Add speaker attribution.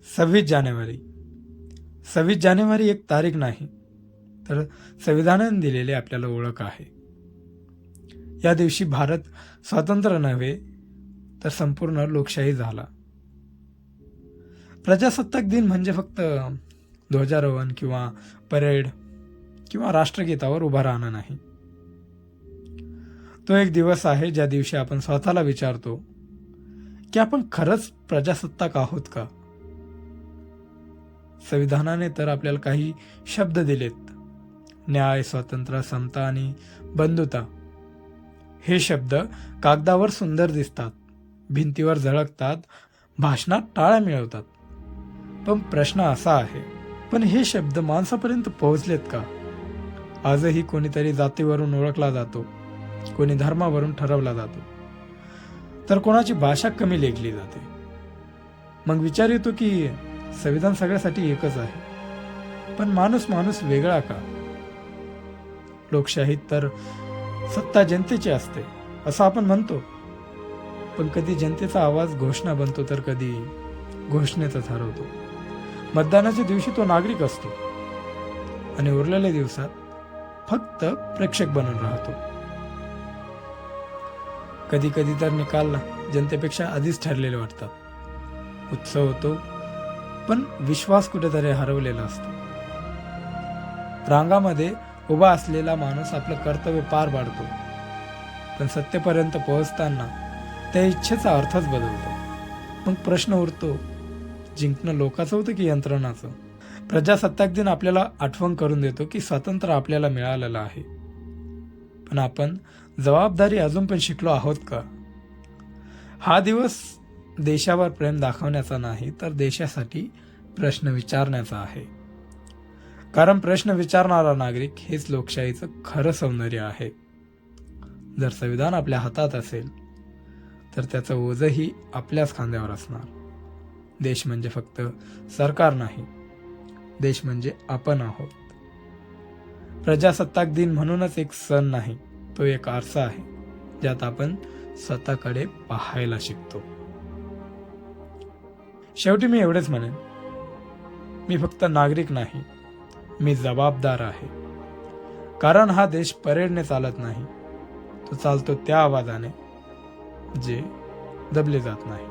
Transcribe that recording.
Speaker 1: 26 जानेवारी 26 जानेवारी एक तारीख नाही, तर संविधानाने दिलेली आपल्याला ओळख आहे. या दिवशी भारत स्वतंत्र नव्हे तर संपूर्ण लोकशाही झाला. प्रजासत्ताक दिन म्हणजे फक्त ध्वजारोहण किंवा परेड किंवा राष्ट्रगीतावर उभा राहणं नाही. तो एक दिवस आहे ज्या दिवशी आपण स्वतःला विचारतो की आपण खरंच प्रजासत्ताक आहोत का. संविधानाने तर आपल्याला काही शब्द दिलेत: न्याय, स्वातंत्र्य, समता आणि बंधुता. हे शब्द कागदावर सुंदर दिसतात, भिंतीवर झळकतात, भाषणात टाळ्या मिळवतात. पण प्रश्न असा आहे, पण हे शब्द माणसापर्यंत पोहोचलेत का? आजही कोणीतरी जातीवरून ओळखला जातो, कोणी धर्मावरून ठरवला जातो, तर कोणाची भाषा कमी लेखली जाते. मग विचार येतो की संविधान सगळ्यासाठी एकच आहे, पण माणूस माणूस वेगळा का? लोकशाहीत तर सत्ता जनतेची असते असं आपण म्हणतो, पण कधी जनतेचा आवाज घोषणा बनतो तर कधी घोषणेतच हरवतो. मतदानाच्या दिवशी तो नागरिक असतो आणि उरलेल्या दिवसात फक्त प्रेक्षक बनून राहतो. कधी कधी तर निकाल जनतेपेक्षा आधीच ठरलेले वाटतात. उत्सव होतो, पण विश्वास कुठेतरी हरवलेला असतो. रांगामध्ये उभा असलेला माणूस आपलं कर्तव्य पार पाडतो, पण सत्तेपर्यंत पोहोचताना त्या इच्छेचा अर्थच बदलतो. मग प्रश्न उरतो, जिंकणं लोकाचं होतं की यंत्रणाचं? प्रजासत्ताक दिन आपल्याला आठवण करून देतो की स्वातंत्र्य आपल्याला मिळालेलं आहे, पण आपण जबाबदारी अजून पण शिकलो आहोत का? हा दिवस देशावर प्रेम दाखवण्याचा नाही, तर देशासाठी प्रश्न विचारण्याचा आहे. कारण प्रश्न विचारणारा नागरिक हेच लोकशाहीचं खरं सौंदर्य आहे. जर संविधान आपल्या हातात असेल तर त्याचं ओझही आपल्याच खांद्यावर असणार. देश म्हणजे फक्त सरकार नाही, देश म्हणजे आपण आहोत. प्रजासत्ताक दिन म्हणूनच एक सण नाही, तो एक आरसा आहे ज्यात आपण स्वतःकडे पाहायला शिकतो. शेवटी मी एवढेच म्हणेन, मी फक्त नागरिक नाही, मी जबाबदार आहे. कारण हा देश परेडने चालत नाही, तो चालतो त्या आवाजाने जे दबले जात नाही.